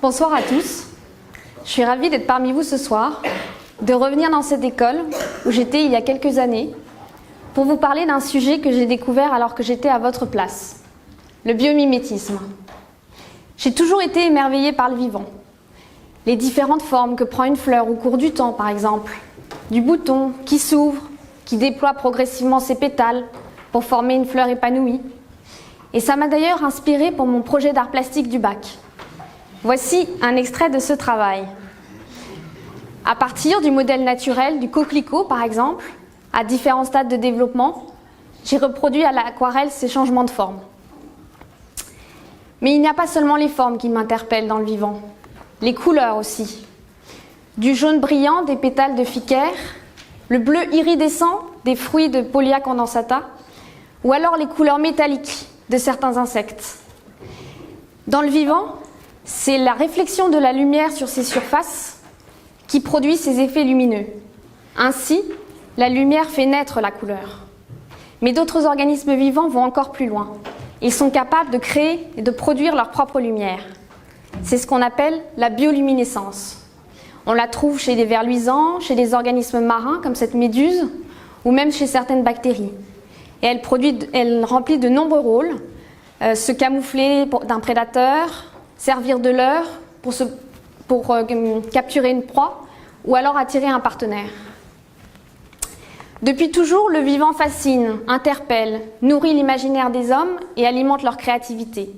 Bonsoir à tous. Je suis ravie d'être parmi vous ce soir, de revenir dans cette école où j'étais il y a quelques années pour vous parler d'un sujet que j'ai découvert alors que j'étais à votre place, le biomimétisme. J'ai toujours été émerveillée par le vivant, les différentes formes que prend une fleur au cours du temps par exemple, du bouton qui s'ouvre, qui déploie progressivement ses pétales pour former une fleur épanouie. Et ça m'a d'ailleurs inspirée pour mon projet d'art plastique du bac. Voici un extrait de ce travail. À partir du modèle naturel du coquelicot, par exemple, à différents stades de développement, j'ai reproduit à l'aquarelle ces changements de forme. Mais il n'y a pas seulement les formes qui m'interpellent dans le vivant, les couleurs aussi. Du jaune brillant des pétales de Fickaire, le bleu iridescent des fruits de Pollia condensata, ou alors les couleurs métalliques de certains insectes. Dans le vivant, c'est la réflexion de la lumière sur ces surfaces qui produit ces effets lumineux. Ainsi, la lumière fait naître la couleur. Mais d'autres organismes vivants vont encore plus loin. Ils sont capables de créer et de produire leur propre lumière. C'est ce qu'on appelle la bioluminescence. On la trouve chez des vers luisants, chez des organismes marins comme cette méduse, ou même chez certaines bactéries. Et elle remplit de nombreux rôles, se camoufler d'un prédateur, servir de leurre pour capturer une proie ou alors attirer un partenaire. Depuis toujours, le vivant fascine, interpelle, nourrit l'imaginaire des hommes et alimente leur créativité.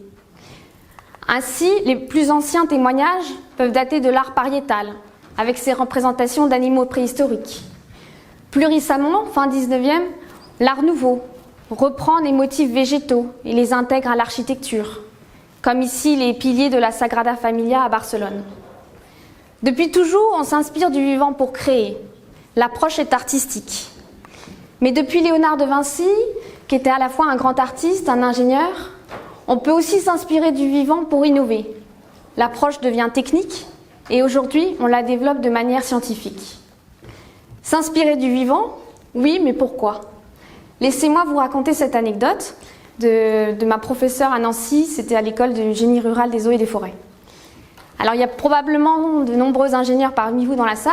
Ainsi, les plus anciens témoignages peuvent dater de l'art pariétal, avec ses représentations d'animaux préhistoriques. Plus récemment, fin 19e, l'art nouveau reprend des motifs végétaux et les intègre à l'architecture, comme ici les piliers de la Sagrada Familia à Barcelone. Depuis toujours, on s'inspire du vivant pour créer. L'approche est artistique. Mais depuis Léonard de Vinci, qui était à la fois un grand artiste, un ingénieur, on peut aussi s'inspirer du vivant pour innover. L'approche devient technique et aujourd'hui, on la développe de manière scientifique. S'inspirer du vivant? Oui, mais pourquoi? Laissez-moi vous raconter cette anecdote de ma professeure à Nancy, c'était à l'école du génie rural des eaux et des forêts. Alors il y a probablement de nombreux ingénieurs parmi vous dans la salle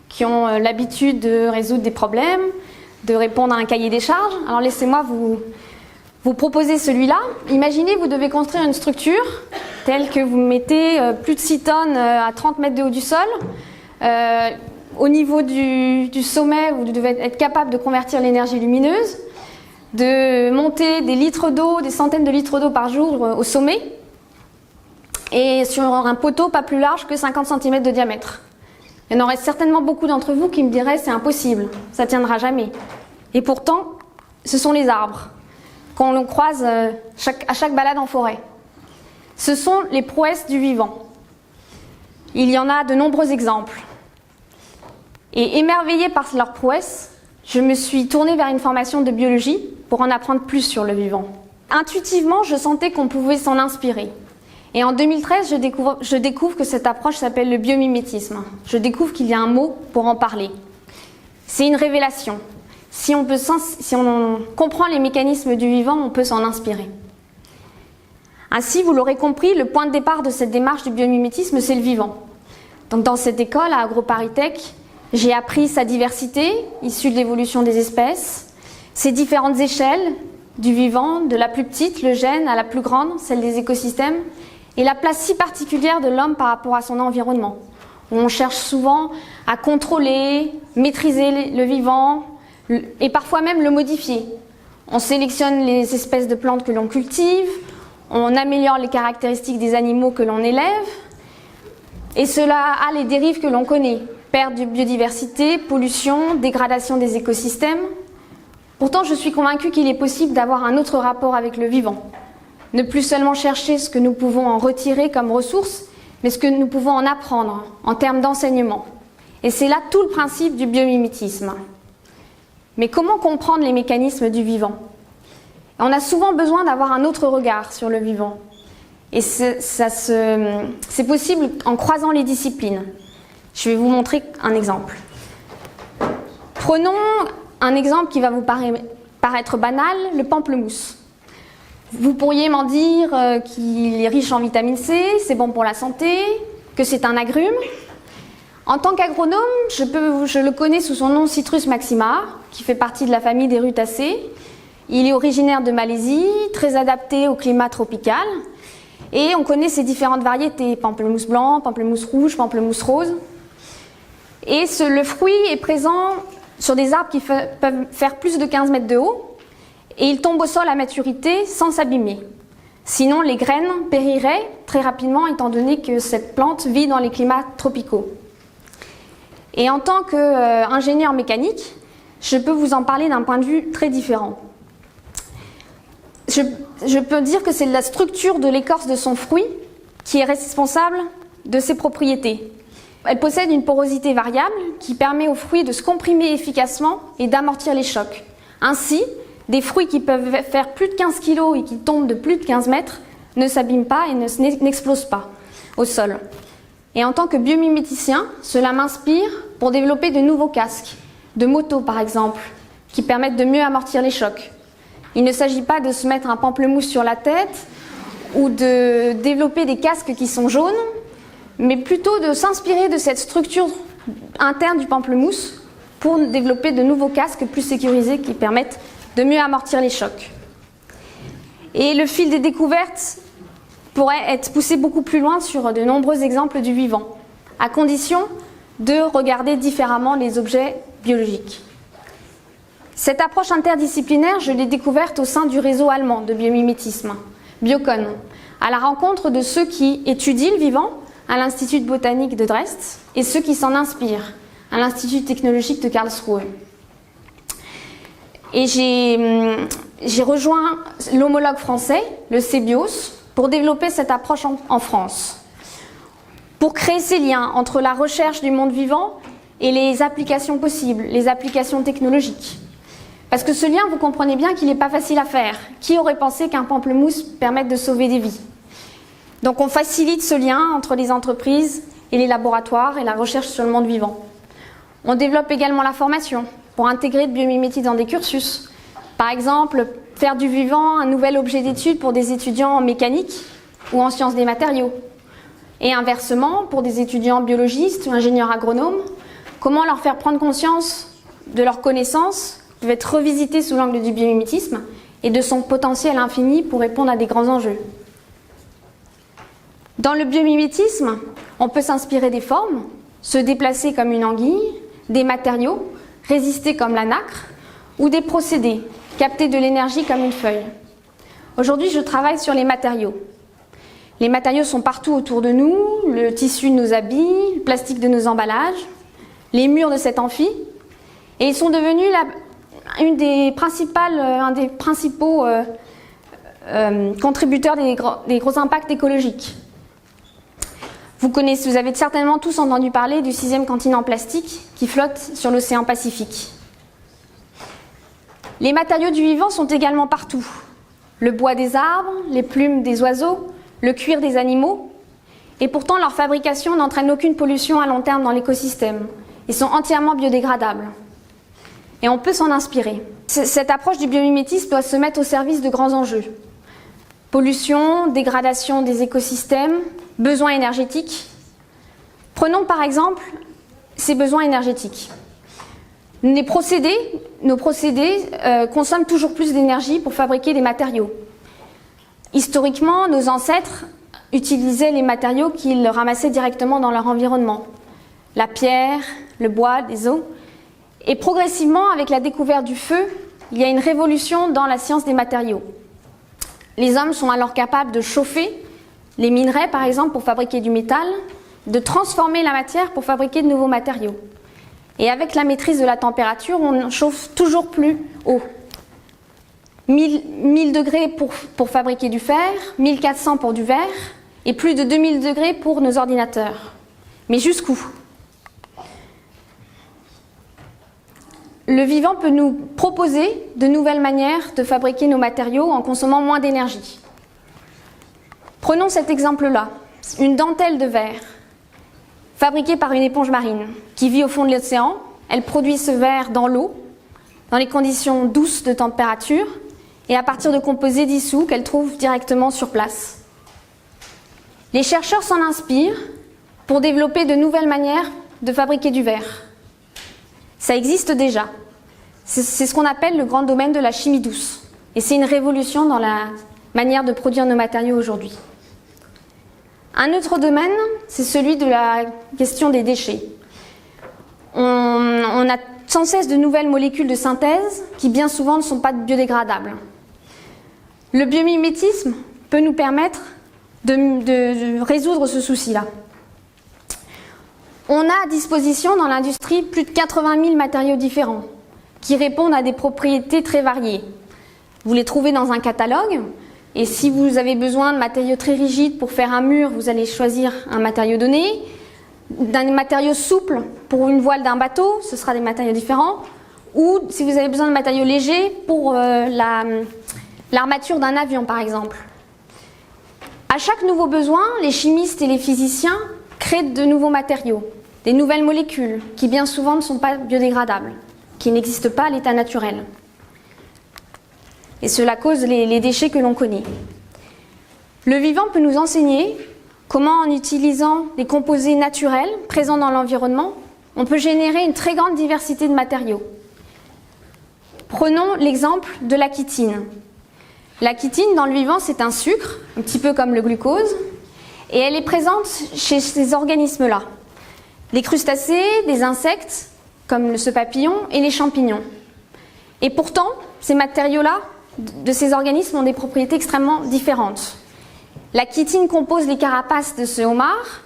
qui ont l'habitude de résoudre des problèmes, de répondre à un cahier des charges. Alors laissez-moi vous proposer celui-là. Imaginez, vous devez construire une structure telle que vous mettez plus de 6 tonnes à 30 mètres de haut du sol. Au niveau du sommet, vous devez être capable de convertir l'énergie lumineuse, de monter des litres d'eau, des centaines de litres d'eau par jour au sommet, et sur un poteau pas plus large que 50 cm de diamètre. Il y en aurait certainement beaucoup d'entre vous qui me diraient c'est impossible, ça ne tiendra jamais. Et pourtant, ce sont les arbres qu'on croise à chaque balade en forêt. Ce sont les prouesses du vivant. Il y en a de nombreux exemples. Et émerveillée par leurs prouesses, je me suis tournée vers une formation de biologie pour en apprendre plus sur le vivant. Intuitivement, je sentais qu'on pouvait s'en inspirer. Et en 2013, je découvre que cette approche s'appelle le biomimétisme. Je découvre qu'il y a un mot pour en parler. C'est une révélation. Si on comprend les mécanismes du vivant, on peut s'en inspirer. Ainsi, vous l'aurez compris, le point de départ de cette démarche du biomimétisme, c'est le vivant. Donc, dans cette école, à AgroParisTech, j'ai appris sa diversité, issue de l'évolution des espèces, ses différentes échelles du vivant, de la plus petite, le gène, à la plus grande, celle des écosystèmes, et la place si particulière de l'homme par rapport à son environnement, où on cherche souvent à contrôler, maîtriser le vivant, et parfois même le modifier. On sélectionne les espèces de plantes que l'on cultive, on améliore les caractéristiques des animaux que l'on élève, et cela a les dérives que l'on connaît. Perte de biodiversité, pollution, dégradation des écosystèmes. Pourtant, je suis convaincue qu'il est possible d'avoir un autre rapport avec le vivant. Ne plus seulement chercher ce que nous pouvons en retirer comme ressources, mais ce que nous pouvons en apprendre en termes d'enseignement. Et c'est là tout le principe du biomimétisme. Mais comment comprendre les mécanismes du vivant? On a souvent besoin d'avoir un autre regard sur le vivant. Et c'est possible en croisant les disciplines. Je vais vous montrer un exemple. Prenons un exemple qui va vous paraître banal, le pamplemousse. Vous pourriez m'en dire qu'il est riche en vitamine C, c'est bon pour la santé, que c'est un agrume. En tant qu'agronome, je le connais sous son nom Citrus maxima, qui fait partie de la famille des rutacées. Il est originaire de Malaisie, très adapté au climat tropical. Et on connaît ses différentes variétés, pamplemousse blanc, pamplemousse rouge, pamplemousse rose. Et le fruit est présent sur des arbres qui peuvent faire plus de 15 mètres de haut. Et il tombe au sol à maturité sans s'abîmer. Sinon, les graines périraient très rapidement étant donné que cette plante vit dans les climats tropicaux. Et en tant qu'ingénieur mécanique, je peux vous en parler d'un point de vue très différent. Je peux dire que c'est la structure de l'écorce de son fruit qui est responsable de ses propriétés. Elle possède une porosité variable qui permet au fruit de se comprimer efficacement et d'amortir les chocs. Ainsi, des fruits qui peuvent faire plus de 15 kg et qui tombent de plus de 15 mètres ne s'abîment pas et n'explosent pas au sol. Et en tant que biomiméticien, cela m'inspire pour développer de nouveaux casques, de motos par exemple, qui permettent de mieux amortir les chocs. Il ne s'agit pas de se mettre un pamplemousse sur la tête ou de développer des casques qui sont jaunes, mais plutôt de s'inspirer de cette structure interne du pamplemousse pour développer de nouveaux casques plus sécurisés qui permettent de mieux amortir les chocs. Et le fil des découvertes pourrait être poussé beaucoup plus loin sur de nombreux exemples du vivant, à condition de regarder différemment les objets biologiques. Cette approche interdisciplinaire, je l'ai découverte au sein du réseau allemand de biomimétisme, Biocon, à la rencontre de ceux qui étudient le vivant à l'Institut botanique de Dresde et ceux qui s'en inspirent à l'Institut technologique de Karlsruhe. Et j'ai rejoint l'homologue français, le CBIOS, pour développer cette approche en France, pour créer ces liens entre la recherche du monde vivant et les applications possibles, les applications technologiques. Parce que ce lien, vous comprenez bien qu'il n'est pas facile à faire. Qui aurait pensé qu'un pamplemousse permette de sauver des vies? Donc on facilite ce lien entre les entreprises et les laboratoires et la recherche sur le monde vivant. On développe également la formation pour intégrer de biomimétisme dans des cursus. Par exemple, faire du vivant un nouvel objet d'étude pour des étudiants en mécanique ou en sciences des matériaux. Et inversement, pour des étudiants biologistes ou ingénieurs agronomes, comment leur faire prendre conscience de leurs connaissances qui peuvent être revisitées sous l'angle du biomimétisme et de son potentiel infini pour répondre à des grands enjeux. Dans le biomimétisme, on peut s'inspirer des formes, se déplacer comme une anguille, des matériaux, résister comme la nacre, ou des procédés, capter de l'énergie comme une feuille. Aujourd'hui, je travaille sur les matériaux. Les matériaux sont partout autour de nous, le tissu de nos habits, le plastique de nos emballages, les murs de cet amphi, et ils sont devenus un des principaux contributeurs des gros impacts écologiques. Vous avez certainement tous entendu parler du 6e continent plastique qui flotte sur l'océan Pacifique. Les matériaux du vivant sont également partout. Le bois des arbres, les plumes des oiseaux, le cuir des animaux. Et pourtant, leur fabrication n'entraîne aucune pollution à long terme dans l'écosystème. Ils sont entièrement biodégradables. Et on peut s'en inspirer. Cette approche du biomimétisme doit se mettre au service de grands enjeux. Pollution, dégradation des écosystèmes, besoins énergétiques. Prenons par exemple ces besoins énergétiques. Nos procédés consomment toujours plus d'énergie pour fabriquer des matériaux. Historiquement, nos ancêtres utilisaient les matériaux qu'ils ramassaient directement dans leur environnement. La pierre, le bois, les os. Et progressivement, avec la découverte du feu, il y a une révolution dans la science des matériaux. Les hommes sont alors capables de chauffer les minerais, par exemple, pour fabriquer du métal, de transformer la matière pour fabriquer de nouveaux matériaux. Et avec la maîtrise de la température, on chauffe toujours plus haut. 1000 degrés pour fabriquer du fer, 1400 pour du verre, et plus de 2000 degrés pour nos ordinateurs. Mais jusqu'où ? Le vivant peut nous proposer de nouvelles manières de fabriquer nos matériaux en consommant moins d'énergie. Prenons cet exemple-là, une dentelle de verre, fabriquée par une éponge marine qui vit au fond de l'océan. Elle produit ce verre dans l'eau, dans les conditions douces de température, et à partir de composés dissous qu'elles trouvent directement sur place. Les chercheurs s'en inspirent pour développer de nouvelles manières de fabriquer du verre. Ça existe déjà. C'est ce qu'on appelle le grand domaine de la chimie douce. Et c'est une révolution dans la manière de produire nos matériaux aujourd'hui. Un autre domaine, c'est celui de la question des déchets. On a sans cesse de nouvelles molécules de synthèse qui bien souvent ne sont pas biodégradables. Le biomimétisme peut nous permettre de résoudre ce souci-là. On a à disposition dans l'industrie plus de 80 000 matériaux différents qui répondent à des propriétés très variées. Vous les trouvez dans un catalogue et si vous avez besoin de matériaux très rigides pour faire un mur, vous allez choisir un matériau donné. D'un matériau souple pour une voile d'un bateau, ce sera des matériaux différents. Ou si vous avez besoin de matériaux légers pour l'armature d'un avion par exemple. À chaque nouveau besoin, les chimistes et les physiciens créent de nouveaux matériaux, des nouvelles molécules qui bien souvent ne sont pas biodégradables, qui n'existent pas à l'état naturel. Et cela cause les déchets que l'on connaît. Le vivant peut nous enseigner comment, en utilisant des composés naturels présents dans l'environnement, on peut générer une très grande diversité de matériaux. Prenons l'exemple de la chitine. La chitine, dans le vivant, c'est un sucre, un petit peu comme le glucose, et elle est présente chez ces organismes-là. Les crustacés, des insectes, comme ce papillon, et les champignons. Et pourtant, ces matériaux-là, de ces organismes, ont des propriétés extrêmement différentes. La chitine compose les carapaces de ce homard,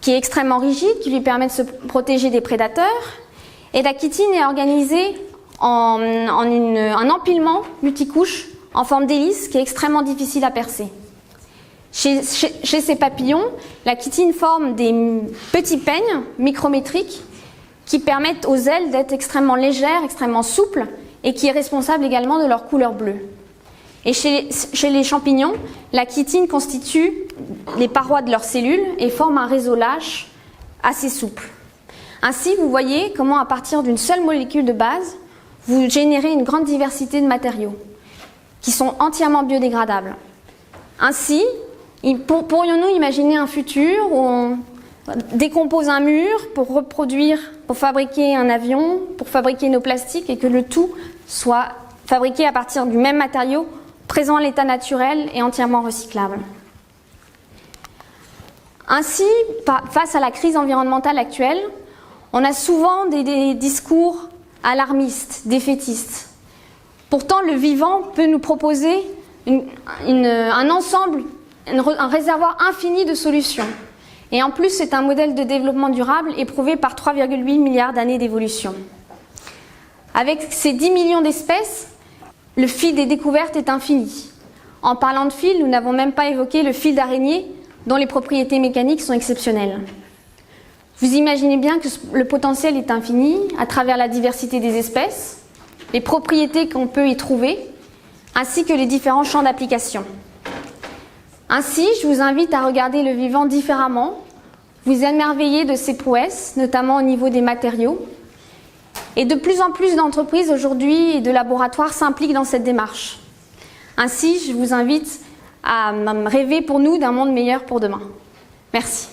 qui est extrêmement rigide, qui lui permet de se protéger des prédateurs. Et la chitine est organisée en un empilement multicouche en forme d'hélice qui est extrêmement difficile à percer. Chez ces papillons, la chitine forme des petits peignes micrométriques qui permettent aux ailes d'être extrêmement légères, extrêmement souples et qui est responsable également de leur couleur bleue. Et chez les champignons, la chitine constitue les parois de leurs cellules et forme un réseau lâche assez souple. Ainsi, vous voyez comment à partir d'une seule molécule de base, vous générez une grande diversité de matériaux qui sont entièrement biodégradables. Ainsi, pourrions-nous imaginer un futur où on décompose un mur pour fabriquer un avion, pour fabriquer nos plastiques et que le tout soit fabriqué à partir du même matériau présent à l'état naturel et entièrement recyclable. Ainsi, face à la crise environnementale actuelle, on a souvent des discours alarmistes, défaitistes. Pourtant, le vivant peut nous proposer un ensemble, un réservoir infini de solutions. Et en plus, c'est un modèle de développement durable éprouvé par 3,8 milliards d'années d'évolution. Avec ces 10 millions d'espèces, le fil des découvertes est infini. En parlant de fil, nous n'avons même pas évoqué le fil d'araignée, dont les propriétés mécaniques sont exceptionnelles. Vous imaginez bien que le potentiel est infini à travers la diversité des espèces, les propriétés qu'on peut y trouver, ainsi que les différents champs d'application. Ainsi, je vous invite à regarder le vivant différemment, vous émerveiller de ses prouesses, notamment au niveau des matériaux. Et de plus en plus d'entreprises aujourd'hui et de laboratoires s'impliquent dans cette démarche. Ainsi, je vous invite à rêver pour nous d'un monde meilleur pour demain. Merci.